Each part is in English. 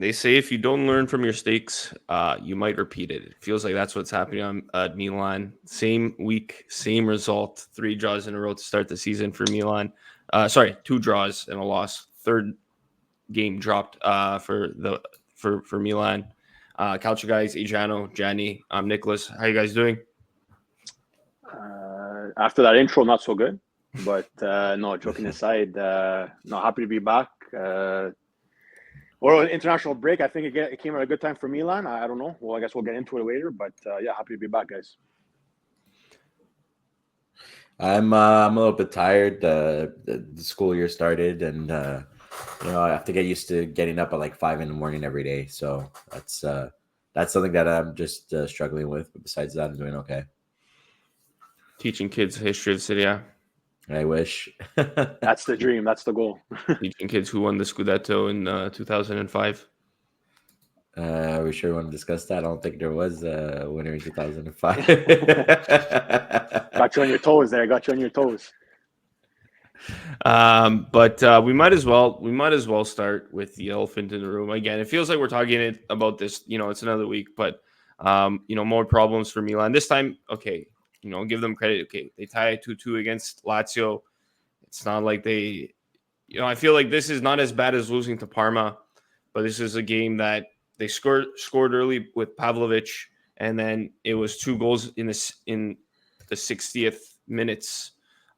They say if you don't learn from your mistakes, you might repeat it. It feels like that's what's happening at Milan. Same week, same result. 3 draws in a row to start the season for Milan. 2 draws and a loss. Third game dropped for Milan. Calcio Guys, Adriano, Gianni, I'm Nicholas. How you guys doing? After that intro, not so good. But no, joking aside, happy to be back. Or an international break. I think it came at a good time for Milan. I don't know. Well, I guess we'll get into it later. But yeah, happy to be back, guys. I'm a little bit tired. The school year started, and I have to get used to getting up at like 5 a.m. every day. So that's something that I'm just struggling with. But besides that, I'm doing okay. Teaching kids history of Serie A. I wish. That's the dream. That's the goal. Teaching kids who won the Scudetto in 2005. Are we sure we want to discuss that? I don't think there was a winner in 2005. Got you on your toes there. Got you on your toes. But we might as well start with the elephant in the room again. It feels like we're talking about this. It's another week, but more problems for Milan this time. Okay, give them credit. Okay, they tie 2-2 against Lazio. It's not like they, I feel like this is not as bad as losing to Parma, but this is a game that they scored early with Pavlovic, and then it was 2 goals in the 60th minutes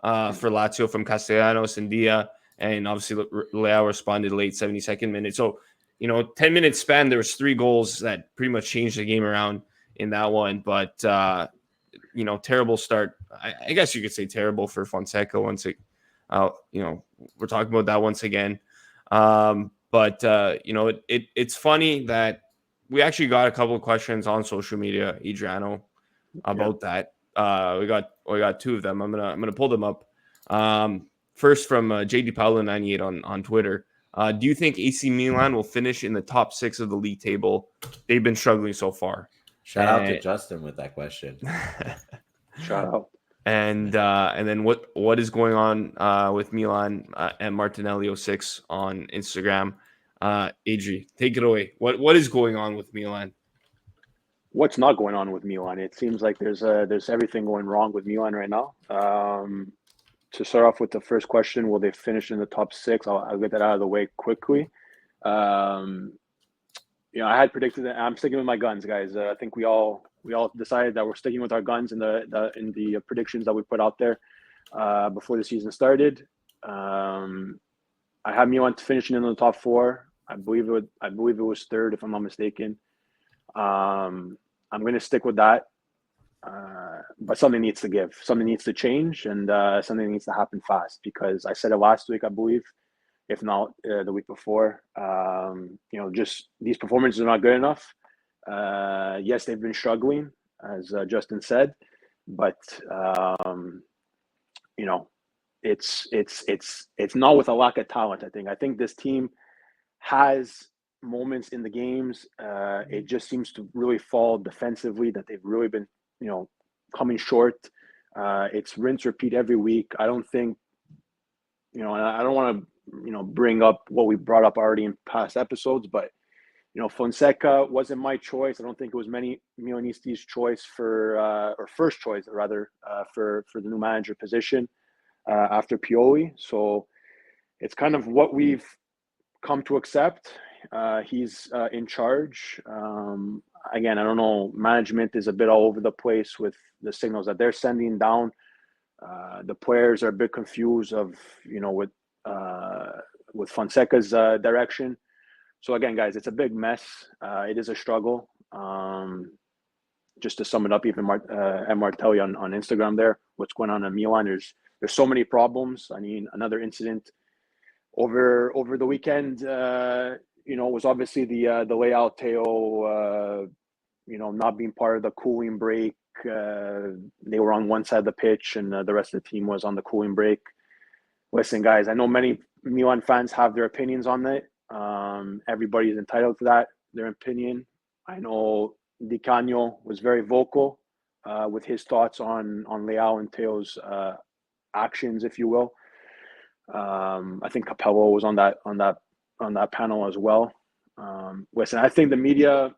for Lazio from Castellanos and Dia, and obviously Leao responded late 72nd minute. So 10-minute span, there was 3 goals that pretty much changed the game around in that one. But terrible start. I guess you could say terrible for Fonseca once it. We're talking about that once again. But it's funny that we actually got a couple of questions on social media, Adriano, about that. We got 2 of them. I'm gonna pull them up. First from JD Paolo 98 on Twitter. Do you think AC Milan will finish in the top 6 of the league table? They've been struggling so far. Shout out to Justin with that question. Shout out. And then what is going on with Milan and Martinelli 06 on Instagram? Adri, take it away. What is going on with Milan? What's not going on with Milan? It seems like there's everything going wrong with Milan right now. To start off with the first question, will they finish in the top 6? I'll get that out of the way quickly. I had predicted that. I'm sticking with my guns, guys. I think we all decided that we're sticking with our guns in the predictions that we put out there before the season started. I had Milan finishing in the top 4. I believe it was 3rd, if I'm not mistaken. I'm going to stick with that. But something needs to give. Something needs to change, and something needs to happen fast, because I said it last week, I believe, if not the week before. Just these performances are not good enough. Yes, they've been struggling, as Justin said, but it's not with a lack of talent. I think this team has moments in the games. It just seems to really fall defensively, that they've really been coming short. It's rinse repeat every week. I don't think I don't want to bring up what we brought up already in past episodes, but Fonseca wasn't my choice. I don't think it was many Milanisti's choice or first choice rather, for the new manager position after Pioli. So it's kind of what we've come to accept. He's in charge. Again, I don't know. Management is a bit all over the place with the signals that they're sending down. The players are a bit confused with Fonseca's direction. So again, guys, it's a big mess. It is a struggle. Just to sum it up, even M. Martelli on Instagram there, what's going on in Milan? There's so many problems. I mean, another incident over the weekend, was obviously the Leao Teo, not being part of the cooling break. They were on one side of the pitch, and the rest of the team was on the cooling break. Listen, guys, I know many Milan fans have their opinions on it. Everybody is entitled to their opinion. I know Di Canio was very vocal with his thoughts on Leao and Teo's actions, if you will. I think Capello was on that panel as well. Listen, I think the media,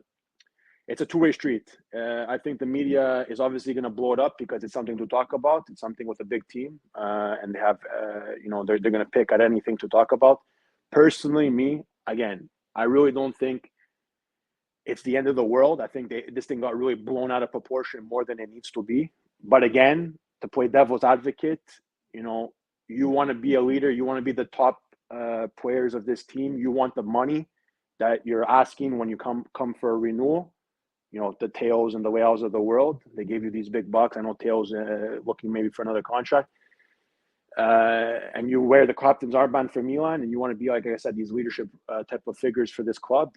it's a two-way street. I think the media is obviously going to blow it up because it's something to talk about. It's something with a big team, and they have, they're going to pick at anything to talk about. Personally, again, I really don't think it's the end of the world. I think this thing got really blown out of proportion more than it needs to be. But again, to play devil's advocate, you want to be a leader. You want to be the top players of this team. You want the money that you're asking when you come for a renewal. The Teos and the Leals of the world, they gave you these big bucks. I know Teo's looking maybe for another contract. And you wear the captain's armband for Milan, and you want to be, like I said, these leadership type of figures for this club.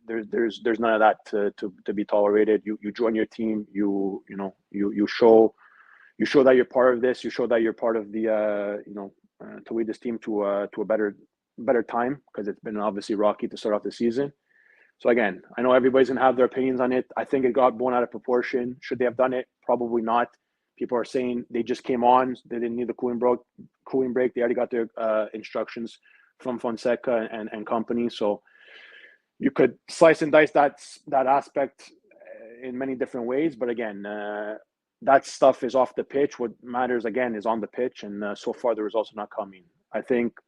There's none of that to be tolerated. You join your team. You show that you're part of this. You show that you're part of the to lead this team to a better time, because it's been obviously rocky to start off the season. So again, I know everybody's gonna have their opinions on it. I think it got blown out of proportion. Should they have done it? Probably not. People are saying they just came on. They didn't need the cooling break. They already got their instructions from Fonseca and company. So you could slice and dice that aspect in many different ways. But again, that stuff is off the pitch. What matters, again, is on the pitch. And so far, the results are not coming. I think,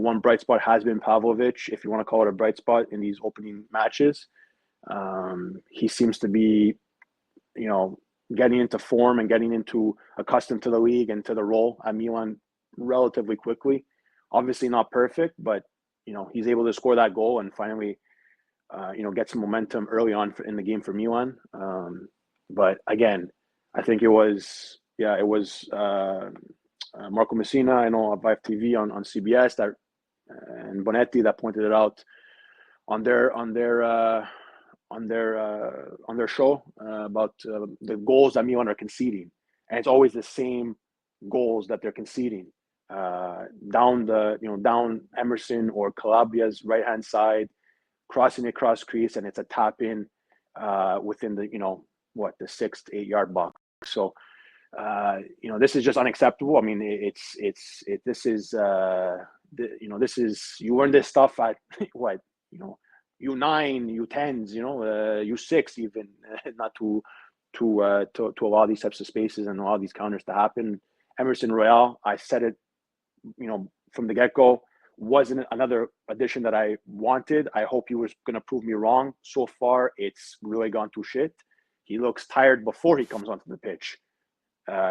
one bright spot has been Pavlovic, if you want to call it a bright spot in these opening matches. He seems to be, getting into form and getting accustomed to the league and to the role at Milan relatively quickly. Obviously not perfect, but, he's able to score that goal and finally, get some momentum early on in the game for Milan. But again, I think it was Marco Messina, I know, of TV on CBS, that and Bonetti that pointed it out on their show about the goals that Milan are conceding, and it's always the same goals that they're conceding down Emerson or Calabria's right hand side, crossing across crease, and it's a tap in within the the 6 to 8 yard box. So this is just unacceptable. I mean, this is you learn this stuff at what, U9, U10s, U6 even, not to allow these types of spaces and allow these counters to happen. Emerson Royale, I said it, from the get-go, wasn't another addition that I wanted. I hope he was going to prove me wrong. So far, it's really gone to shit. He looks tired before he comes onto the pitch.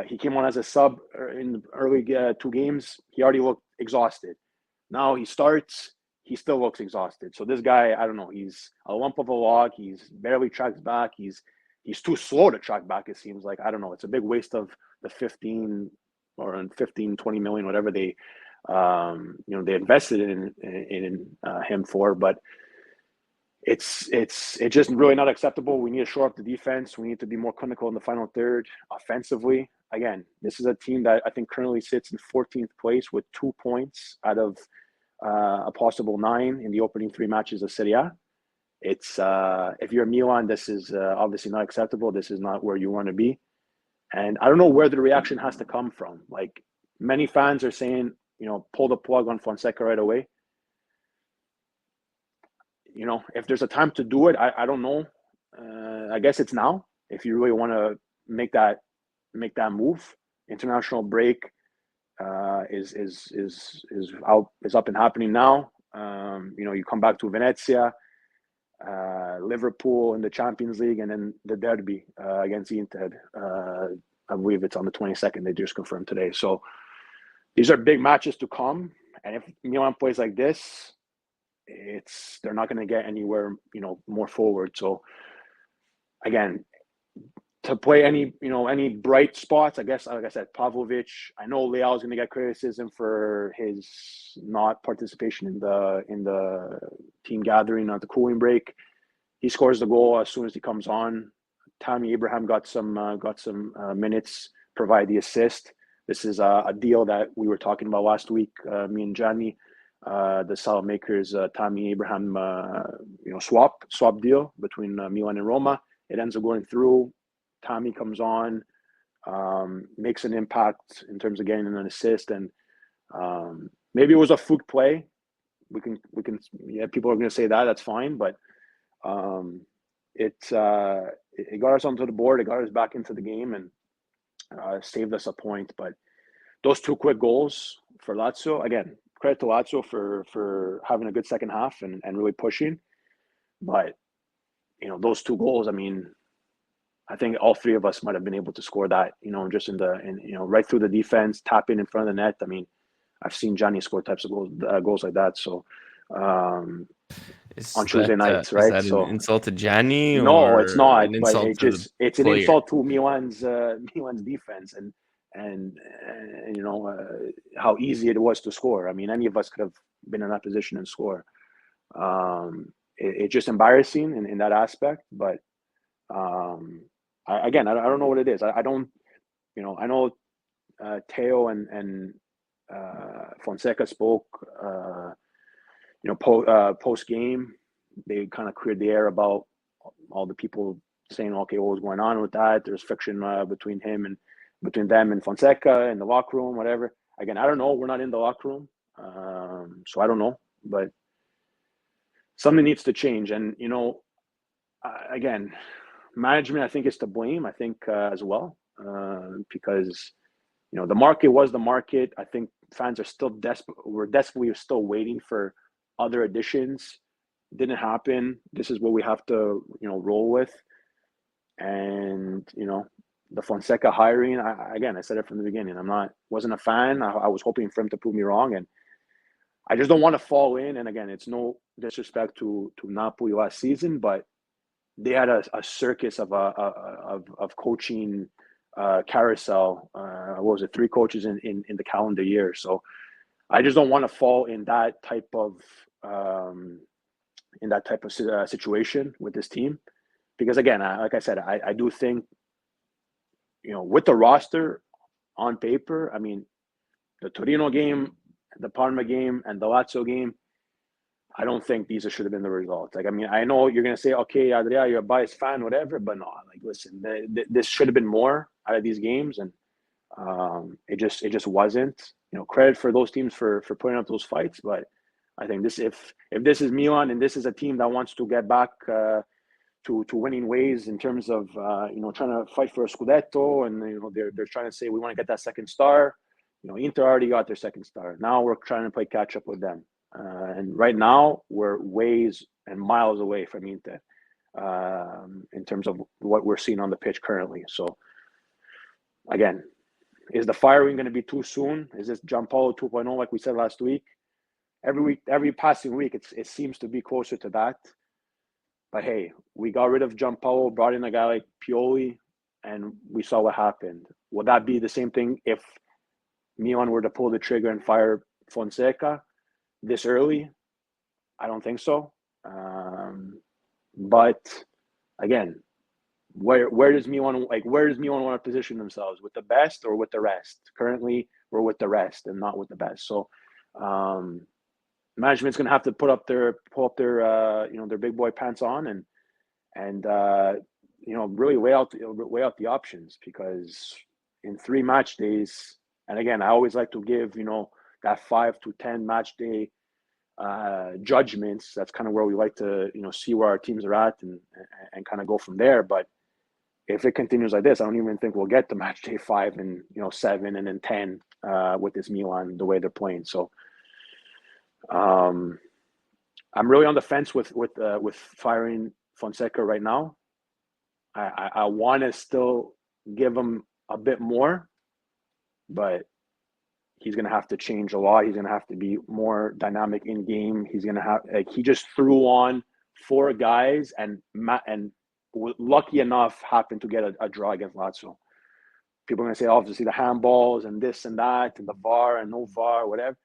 He came on as a sub in the early 2 games. He already looked exhausted. Now he starts, he still looks exhausted. So this guy, I don't know, he's a lump of a log. He's barely tracks back. He's too slow to track back, it seems like. I don't know. It's a big waste of the 15, 20 million, whatever they invested in him for. But it's just really not acceptable. We need to shore up the defense. We need to be more clinical in the final third offensively. Again, this is a team that I think currently sits in 14th place with 2 points out of a possible 9 in the opening 3 matches of Serie A. It's if you're Milan, this is obviously not acceptable. This is not where you want to be. And I don't know where the reaction has to come from. Like, many fans are saying, pull the plug on Fonseca right away. If there's a time to do it, I don't know. I guess it's now. If you really want to make that move, international break is up and happening now. You come back to Venezia, Liverpool in the Champions League, and then the derby against Inter. I believe it's on the 22nd. They just confirmed today. So these are big matches to come. And if Milan plays like this, they're not going to get anywhere, more forward. So again, to play any bright spots, I guess, like I said, Pavlovic. I know Leao is going to get criticism for his not participation in the team gathering at the cooling break. He scores the goal as soon as he comes on. Tammy Abraham got some minutes, provide the assist. This is a deal that we were talking about last week, me and Gianni. The Salamakers Tammy Abraham swap deal between Milan and Roma. It ends up going through. Tammy comes on, makes an impact in terms of getting an assist, and maybe it was a fluke play. Yeah, people are going to say that. That's fine, but it got us onto the board. It got us back into the game and saved us a point. But those two quick goals for Lazio, again, credit to Lazio for having a good second half and really pushing. But those two goals, I mean, I think all three of us might have been able to score that, just right through the defense, tap in front of the net. I mean, I've seen Gianni score types of goals like that. So on Tuesday nights, right? Is that an insult to Gianni no, or it's not. an But insult to it's an insult to Milan's defense and how easy it was to score. I mean, any of us could have been in that position and score. It's just embarrassing in that aspect. But I don't know what it is. I don't, I know Teo and Fonseca spoke, post game. They kind of cleared the air about all the people saying, okay, what was going on with that? There's friction between them and Fonseca in the locker room, whatever. Again, I don't know. We're not in the locker room, so I don't know. But something needs to change, and again, management I think is to blame. I think as well because the market was the market. I think fans are still desperate. We're desperately still waiting for other additions. Didn't happen. This is what we have to roll with, and the Fonseca hiring. I said it from the beginning. Wasn't a fan. I was hoping for him to prove me wrong, and I just don't want to fall in. And again, it's no disrespect to Napoli last season, but they had a circus of coaching carousel. What was it? 3 coaches in the calendar year. So I just don't want to fall in that type of situation with this team, because again, like I said, I do think with the roster on paper, I mean, the Torino game, the Parma game, and the Lazio game, I don't think these should have been the results. Like, I mean, I know you're going to say, okay, Adria, you're a biased fan, whatever, but no, like, listen, this should have been more out of these games, and it just wasn't. Credit for those teams for putting up those fights, but I think if this is Milan and this is a team that wants to get back to winning ways in terms of trying to fight for a Scudetto, and they're trying to say we want to get that second star. Inter already got their second star. Now we're trying to play catch up with them. And right now, we're ways and miles away from Inter in terms of what we're seeing on the pitch currently. So, again, is the firing going to be too soon? Is this Gianpaolo 2.0 like we said last week? Every passing week, it seems to be closer to that. But hey, we got rid of Gianpaolo, brought in a guy like Pioli, and we saw what happened. Would that be the same thing if Milan were to pull the trigger and fire Fonseca this early? I don't think so. But again, where does Milan want to position themselves, with the best or with the rest? Currently, we're with the rest and not with the best. So management's going to have to pull up their their big boy pants on and really weigh out the options, because in 3 match days, and again, I always like to give that 5 to 10 match day judgments. That's kind of where we like to see where our teams are at and kind of go from there. But if it continues like this, I don't even think we'll get to match day 5 and 7 and then 10 with this Milan the way they're playing. So I'm really on the fence with firing Fonseca right now. I want to still give him a bit more, but he's going to have to change a lot. He's going to have to be more dynamic in game. He's going to have, he just threw on 4 guys and lucky enough happened to get a draw against Lazio. People are going to say, obviously, the handballs and this and that and the VAR and no VAR, whatever.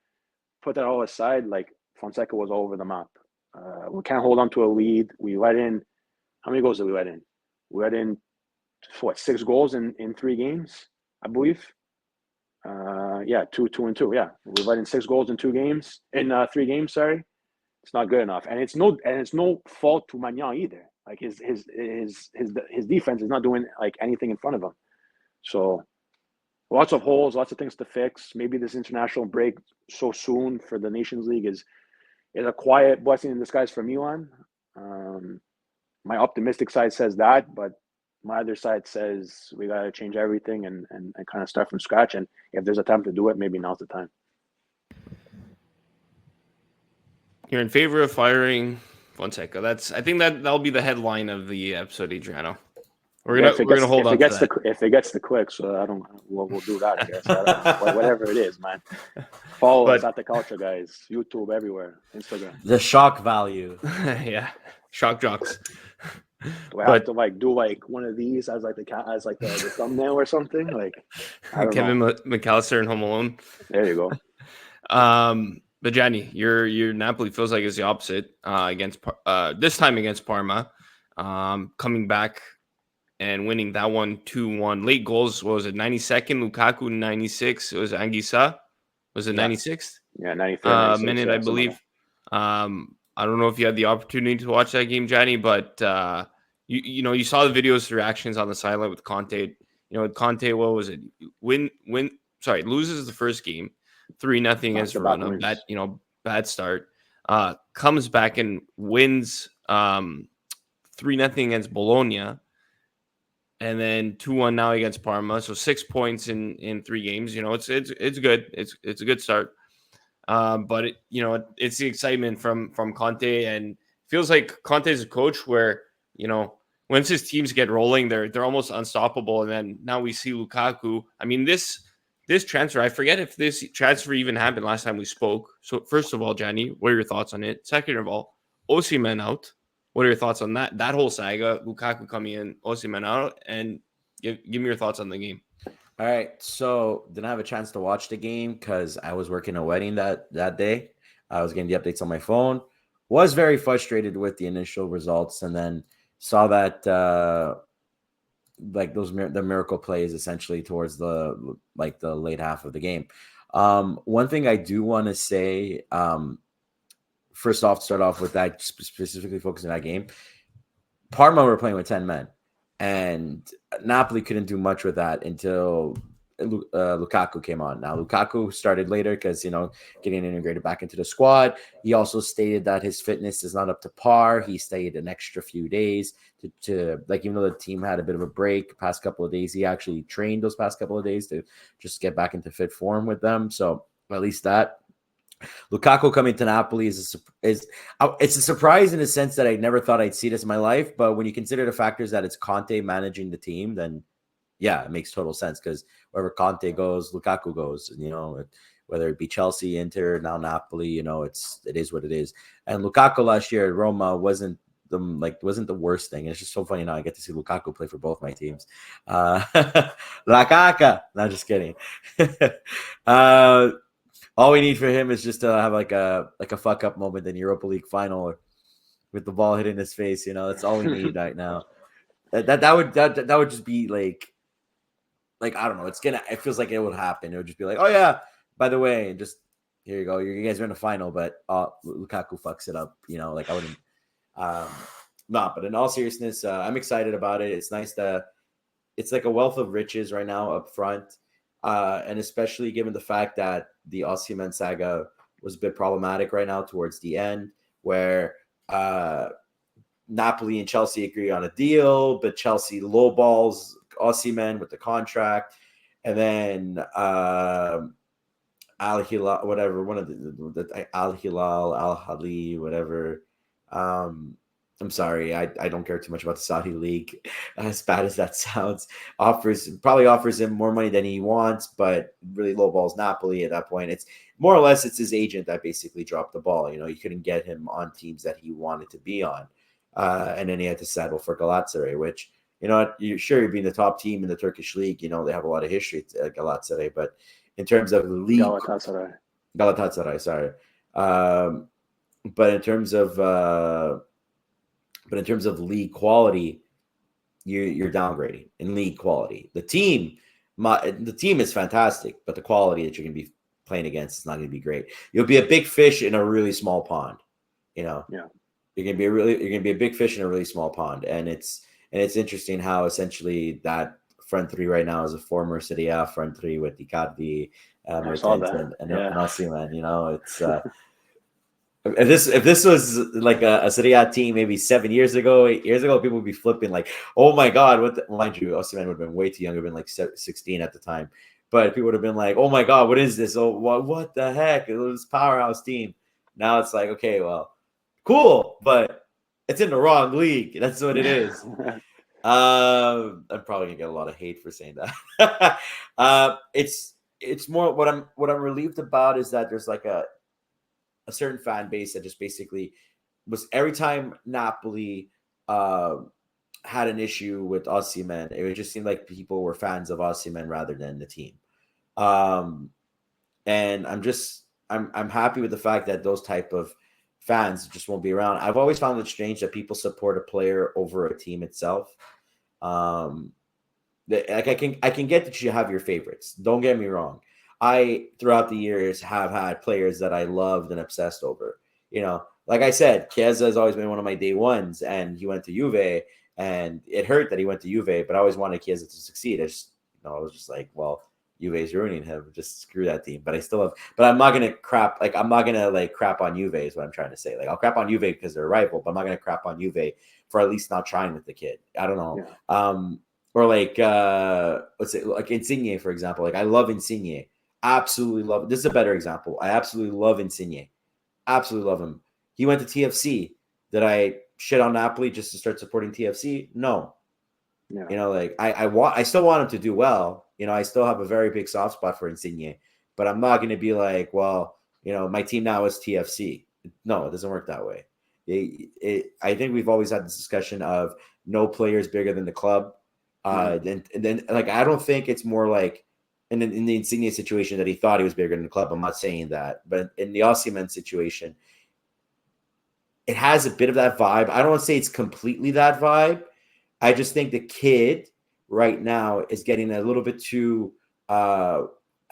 Put that all aside, like, Fonseca was all over the map. We can't hold on to a lead. We let in, how many goals did we let in? We let in, 6 goals in 3 games, I believe. 2 and 2. Yeah, we let in 6 goals in 3 games. Sorry, it's not good enough, and it's no fault to Magnan either. Like his defense is not doing like anything in front of him. So lots of holes, lots of things to fix. Maybe this international break so soon for the Nations League is is a quiet blessing in disguise for Milan. My optimistic side says that, but my other side says we got to change everything and kind of start from scratch. And if there's a time to do it, maybe now's the time. You're in favor of firing Fonseca. I think that'll be the headline of the episode, Adriano. We're gonna hold on to that. If it gets the clicks, we'll do that. I guess whatever it is, man. Follow us at the Calcio Guys, YouTube, everywhere, Instagram. The shock value. Yeah, shock jocks. Do I have to do one of these as the thumbnail or something? Kevin McAllister and Home Alone. There you go. But Gianni, your Napoli feels like it's the opposite against this time against Parma, coming back and winning that one 2-1. Late goals, what was it, 92nd? Lukaku 96. It was Anguissa. Was it 96th? Yeah, 93rd. Minute, I believe. I don't know if you had the opportunity to watch that game, Gianni, but you saw the videos, the reactions on the sideline with Conte. Conte, what was it? Loses the first game, 3-0 against Verona. Bad start. Comes back and wins 3-0 against Bologna. And then 2-1 now against Parma. So 6 points in 3 games. It's good. It's a good start. But it's the excitement from Conte, and feels like Conte is a coach where, once his teams get rolling, they're almost unstoppable. And then now we see Lukaku. I mean, this transfer, I forget if this transfer even happened last time we spoke. So first of all, Gianni, what are your thoughts on it? Second of all, Osimhen out. What are your thoughts on that whole saga? Lukaku coming in, Osimhen out, and give me your thoughts on the game. All right, so didn't have a chance to watch the game because I was working a wedding that day. I was getting the updates on my phone. Was very frustrated with the initial results, and then saw that the miracle plays essentially towards the late half of the game. One thing I do want to say, first off, start off with that, specifically focusing on that game. Parma were playing with 10 men, and Napoli couldn't do much with that until Lukaku came on. Now, Lukaku started later because, getting integrated back into the squad. He also stated that his fitness is not up to par. He stayed an extra few days to even though the team had a bit of a break past couple of days, he actually trained those past couple of days to just get back into fit form with them. So at least that. Lukaku coming to Napoli it's a surprise in the sense that I never thought I'd see this in my life. But when you consider the factors that it's Conte managing the team, then yeah, it makes total sense because wherever Conte goes, Lukaku goes. Whether it be Chelsea, Inter, now Napoli, it is what it is. And Lukaku last year at Roma wasn't the worst thing. It's just so funny now I get to see Lukaku play for both my teams. Lukaku, not just kidding. All we need for him is just to have like a fuck up moment in the Europa League final with the ball hitting his face. That's all we need right now. That would just be like I don't know. It feels like it would happen. It would just be like, oh yeah, by the way, and just here you go. You guys are in the final, but Lukaku fucks it up. I wouldn't. But in all seriousness, I'm excited about it. It's nice it's like a wealth of riches right now up front. And especially given the fact that the Osimhen saga was a bit problematic right now towards the end, where Napoli and Chelsea agree on a deal, but Chelsea lowballs Osimhen with the contract, and then Al Hilal, whatever, one of the Al Hilal, Al Hali, whatever. I'm sorry, I don't care too much about the Saudi league, as bad as that sounds. Probably offers him more money than he wants, but really lowballs Napoli at that point. It's more or less it's his agent that basically dropped the ball. You couldn't get him on teams that he wanted to be on, and then he had to settle for Galatasaray, which you're being the top team in the Turkish league. They have a lot of history at Galatasaray, but in terms of the league, Galatasaray, sorry. But in terms of league quality, you're downgrading in league quality. The team is fantastic, but the quality that you're going to be playing against is not going to be great. You'll be a big fish in a really small pond. Yeah. You're going to be a big fish in a really small pond, and it's interesting how essentially that front three right now is a former Serie A front three with Icardi, Mertens, and Osimhen. It's. If this was like a Serie A team maybe 7 years ago, 8 years ago, people would be flipping like, oh my God, mind you, Osimhen would have been way too young, would have been like 16 at the time. But people would have been like, oh my God, what is this? Oh, what the heck? It was powerhouse team. Now it's like, okay, well, cool, but it's in the wrong league. That's what it is. I'm probably gonna get a lot of hate for saying that. It's more what I'm relieved about is that there's like a certain fan base that just basically was every time Napoli had an issue with Osimhen, it just seemed like people were fans of Osimhen rather than the team. And I'm happy with the fact that those type of fans just won't be around. I've always found it strange that people support a player over a team itself. Like I can get that you have your favorites. Don't get me wrong. I throughout the years have had players that I loved and obsessed over. You know, like I said, Chiesa has always been one of my day ones, and he went to Juve, and it hurt that he went to Juve, but I always wanted Chiesa to succeed. I was just like, well, Juve's ruining him. Just screw that team. But I still have. But I'm not gonna crap. Like I'm not gonna like crap on Juve. Is what I'm trying to say. Like I'll crap on Juve because they're a rival, but I'm not gonna crap on Juve for at least not trying with the kid. I don't know. Yeah. Or like let's say like Insigne, for example. Like I love Insigne. Absolutely love it. This is a better example. I absolutely love Insigne. Absolutely love him. He went to TFC. Did I shit on Napoli just to start supporting TFC? No. Yeah. You know, like I still want him to do well. You know, I still have a very big soft spot for Insigne, but I'm not going to be like, well, you know, my team now is TFC. No, it doesn't work that way. I think we've always had this discussion of no player is bigger than the club. And then like I don't think it's more like in the Insigne situation that he thought he was bigger than the club. I'm not saying that, but in the Osimhen situation, it has a bit of that vibe. I don't want to say it's completely that vibe. I just think the kid right now is getting a little bit too, I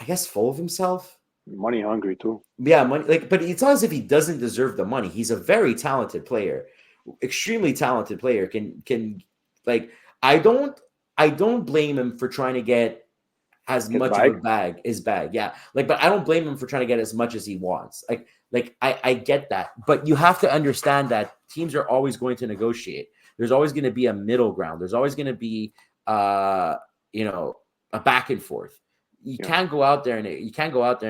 guess, full of himself. Money hungry too. Yeah, money. Like, but it's not as if he doesn't deserve the money. He's a very talented player, extremely talented player. Can like I don't blame him for trying to get as much of his bag. Yeah. Like, but I don't blame him for trying to get as much as he wants. Like I get that, but you have to understand that teams are always going to negotiate. There's always going to be a middle ground. There's always going to be, you know, a back and forth. You can't go out there and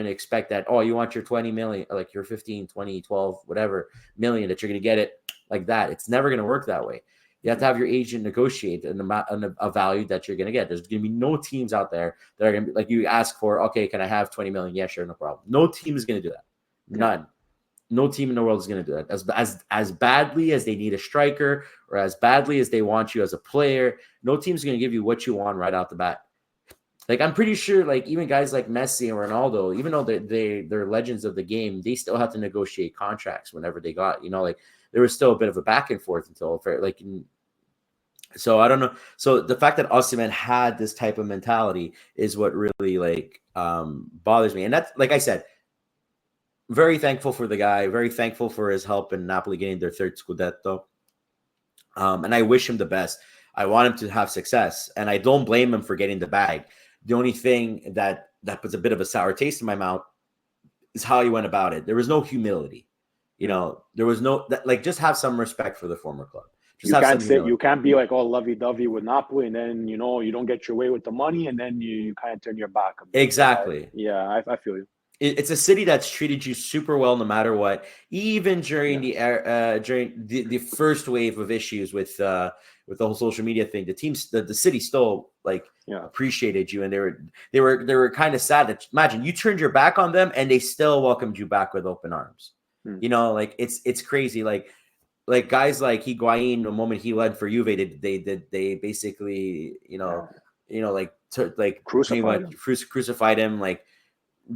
expect that, oh, you want your 20 million, like your 15, 20, 12, whatever million that you're going to get it like that. It's never going to work that way. You have to have your agent negotiate a value that you're going to get. There's going to be no teams out there that are going to be like you ask for, okay, can I have 20 million? Yeah, sure, no problem. No team is going to do that. None. No team in the world is going to do that. As badly as they need a striker or as badly as they want you as a player, no team's going to give you what you want right out the bat. Like I'm pretty sure, like even guys like Messi and Ronaldo, even though they're legends of the game, they still have to negotiate contracts whenever they got, you know, like there was still a bit of a back and forth until like. So I don't know. So the fact that Osimhen had this type of mentality is what really like bothers me. And that's like I said, very thankful for the guy, very thankful for his help in Napoli getting their third Scudetto. And I wish him the best. I want him to have success, and I don't blame him for getting the bag. The only thing that puts a bit of a sour taste in my mouth is how he went about it. There was no humility. You know, there was no like just have some respect for the former club. You can't be like all lovey-dovey with Napoli, and then you know you don't get your way with the money, and then you kind of turn your back. Exactly. I feel you. It's a city that's treated you super well no matter what. Even during the first wave of issues with the whole social media thing, the city still like appreciated you, and they were kind of sad that imagine you turned your back on them and they still welcomed you back with open arms. You know, like it's crazy. Like guys like Higuain, the moment he led for Juve, they basically crucified him, like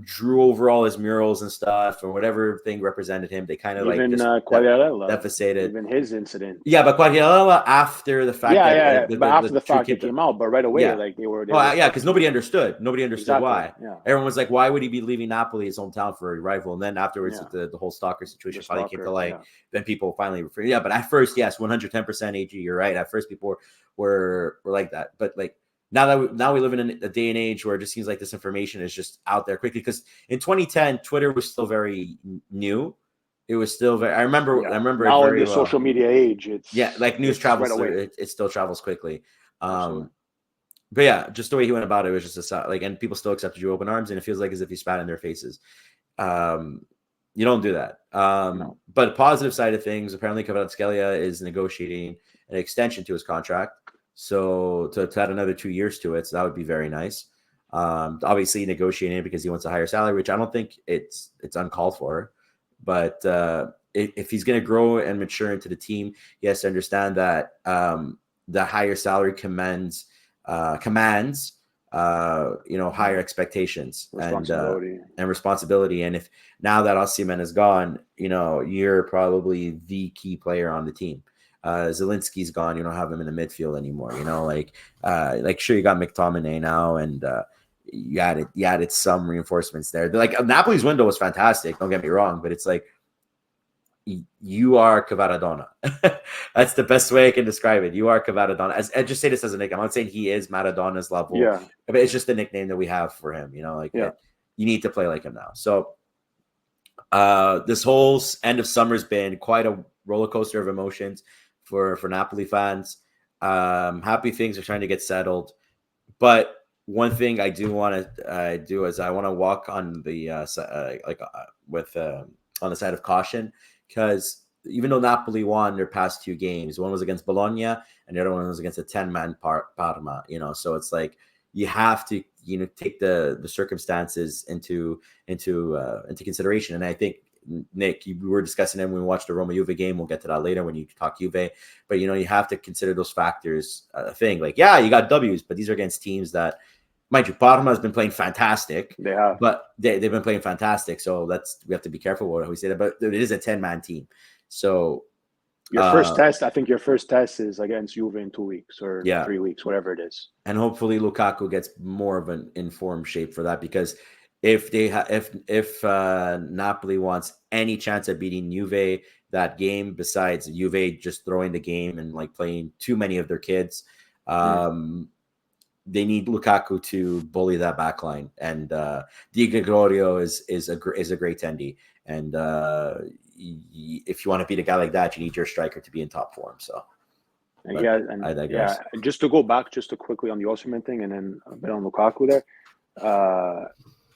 drew over all his murals and stuff or whatever thing represented him. They kind of even like Quagliarella, devastated. Even his incident. Yeah, but Quagliarella after the fact after the fact it came out, but right away like they were because nobody understood. Nobody understood exactly. Why. Yeah. Everyone was like, why would he be leaving Napoli, his hometown, for a rival? And then afterwards the whole stalker situation finally came to light. Then people finally referred. Yeah, but at first, yes, 110% AG, you're right. At first people were like that. But like now we live in a day and age where it just seems like this information is just out there quickly. Because in 2010, Twitter was still very new. it was still very. I remember it now in very the well. social media age, it's like news travels right away. it still travels quickly. Absolutely. But yeah, just the way he went about it was just and people still accepted you open arms, and it feels like as if you spat in their faces. You don't do that. No. But positive side of things, apparently Kvaratskhelia is negotiating an extension to his contract, so to add another 2 years to it. So that would be very nice. Obviously negotiating it because he wants a higher salary, which I don't think it's uncalled for. But if he's going to grow and mature into the team, he has to understand that the higher salary commands higher expectations and responsibility. And if now that Osimhen is gone, you're probably the key player on the team. Zelinski's gone. You don't have him in the midfield anymore. Sure, you got McTominay now, and you added some reinforcements there. Like Napoli's window was fantastic. Don't get me wrong, but it's like you are Kvaradona. That's the best way I can describe it. You are Kvaradona. I just say this as a nickname. I'm not saying he is Maradona's level, but it's just the nickname that we have for him. You need to play like him now. So this whole end of summer's been quite a roller coaster of emotions for Napoli fans. Happy things are trying to get settled, but one thing I do want to do is I want to walk on the on the side of caution, because even though Napoli won their past 2 games, one was against Bologna and the other one was against a 10-man Parma. So it's like you have to take the circumstances into consideration. And I think, Nick, we were discussing it when we watched the Roma Juve game. We'll get to that later when you talk Juve. But you have to consider those factors. You got W's, but these are against teams that, mind you, Parma has been playing fantastic. They have, but they've been playing fantastic. So we have to be careful with how we say that. But it is a 10-man team. So your first test, I think your first test is against Juve in 2 weeks or 3 weeks, whatever it is. And hopefully Lukaku gets more of an informed shape for that, because if Napoli wants any chance of beating Juve that game, besides Juve just throwing the game and like playing too many of their kids, they need Lukaku to bully that back line. And Di Gregorio is a great tendy. And if you want to beat a guy like that, you need your striker to be in top form. So I digress. Yeah, just to go back just to quickly on the Osimhen thing and then a bit on Lukaku there.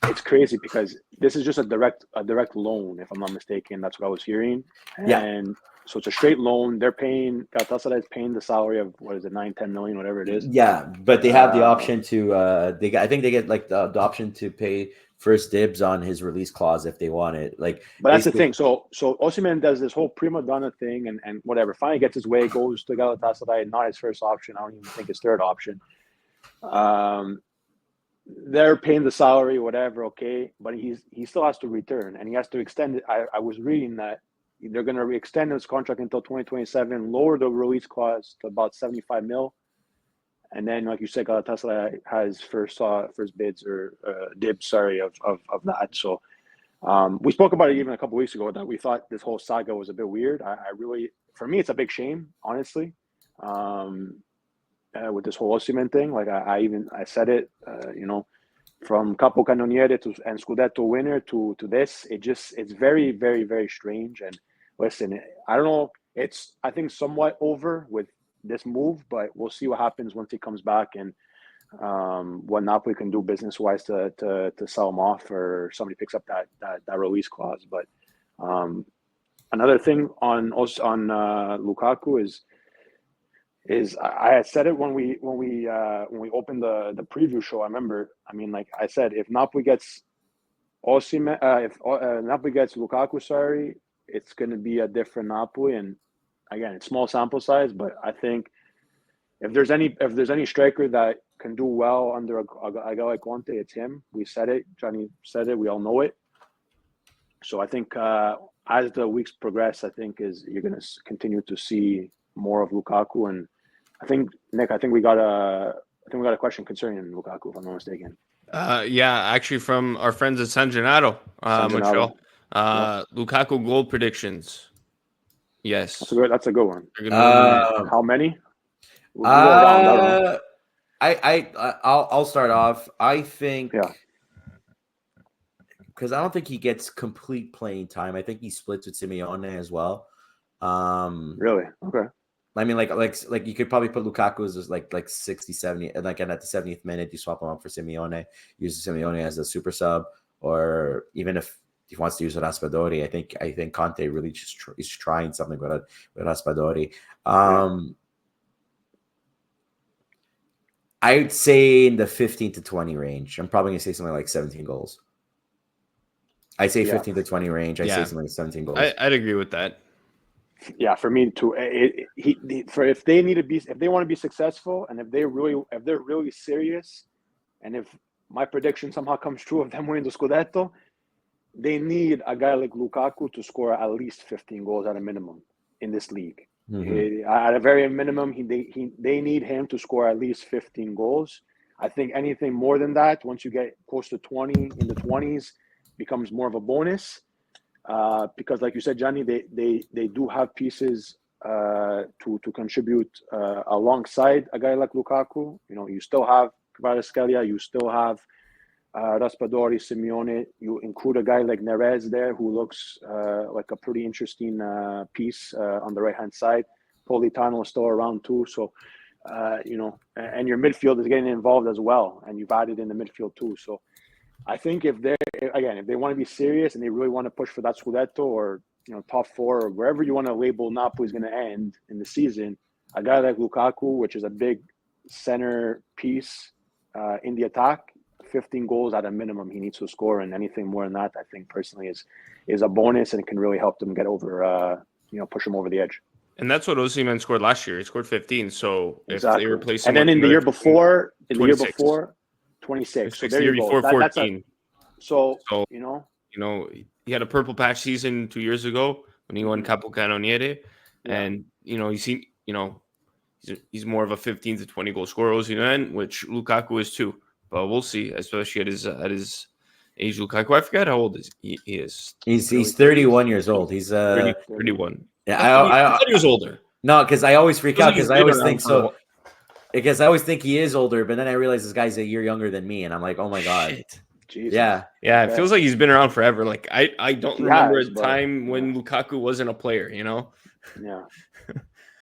It's crazy because this is just a direct loan, if I'm not mistaken. That's what I was hearing. And so it's a straight loan. Galatasaray is paying the salary of, 9-10 million, whatever it is. Yeah, but they have the option to I think they get like the option to pay first dibs on his release clause if they want it. But that's the thing. So Osimhen does this whole prima donna thing and whatever. Finally gets his way, goes to Galatasaray, not his first option. I don't even think his third option. They're paying the salary, whatever, okay, but he still has to return and he has to extend it. I was reading that they're going to extend his contract until 2027, lower the release clause to about 75 mil, and then, like you said, Galatasaray has first bids or dibs, of that. So we spoke about it even a couple of weeks ago that we thought this whole saga was a bit weird. For me, it's a big shame, honestly. With this whole Osimhen thing, like I said it, from Capo Cannoniere and Scudetto winner to this, it's very, very, very strange. And listen, I don't know, it's I think somewhat over with this move, but we'll see what happens once he comes back and what Napoli can do business wise to sell him off, or somebody picks up that release clause. But another thing on Lukaku is I had said it when we opened the preview show. I remember. I mean, like I said, if Napoli gets Osimhen, if Napoli gets Lukaku, it's going to be a different Napoli. And again, it's small sample size, but I think if there's any striker that can do well under a guy like Conte, it's him. We said it. Johnny said it. We all know it. So I think as the weeks progress, you're going to continue to see more of Lukaku. And I think, Nick, we got a question concerning Lukaku, if I'm not mistaken. Actually from our friends at San Gennaro, Montreal. Lukaku goal predictions. Yes. That's a good one. How many? I'll start off. I think because I don't think he gets complete playing time. I think he splits with Simeone as well. Really? Okay. I mean, like you could probably put Lukaku as like 60, 70, and like, and at the 70th minute, you swap him up for Simeone, use Simeone as a super sub, or even if he wants to use Raspadori, I think Conte really just is trying something with Raspadori. I would say in the 15 to 20 range. I'm probably gonna say something like 17 goals. I say 15 to 20 range. I say something like 17 goals. I'd agree with that. Yeah, for me too. If they want to be successful, and if they're really serious, and if my prediction somehow comes true of them winning the Scudetto, they need a guy like Lukaku to score at least 15 goals at a minimum in this league. At a very minimum, they need him to score at least 15 goals. I think anything more than that, once you get close to 20, in the 20s, becomes more of a bonus. Because, like you said, Johnny, they do have pieces to contribute alongside a guy like Lukaku. You know, you still have Kvaratskhelia, you still have Raspadori, Simeone. You include a guy like Neres there, who looks like a pretty interesting piece on the right-hand side. Politano is still around too. So, you know, and your midfield is getting involved as well, and you've added in the midfield too. So I think if they want to be serious and they really want to push for that Scudetto, or, you know, top four, or wherever you want to label Napoli's going to end in the season, a guy like Lukaku, which is a big center piece in the attack, 15 goals at a minimum he needs to score, and anything more than that, I think personally is a bonus, and it can really help them get over, you know, push them over the edge. And that's what Osimhen scored last year. He scored 15. So exactly. If they replace him, and then in the year before, 26. So there year you go. before 14. So you know, he had a purple patch season 2 years ago when he won Capocannoniere, and you know, he's more of a 15 to 20 goal scorer, Osimhen, which Lukaku is too. But we'll see, especially at his age. Lukaku, I forget how old he is. He's 31 years old. He's 31. Yeah, I thought he was older. No, because I always freak out because I always think so. Because I always think he is older, but then I realize this guy's a year younger than me, and I'm like, oh my god. Shit. Jesus. Yeah. It feels like he's been around forever. Like I don't remember a time when Lukaku wasn't a player, you know? Yeah.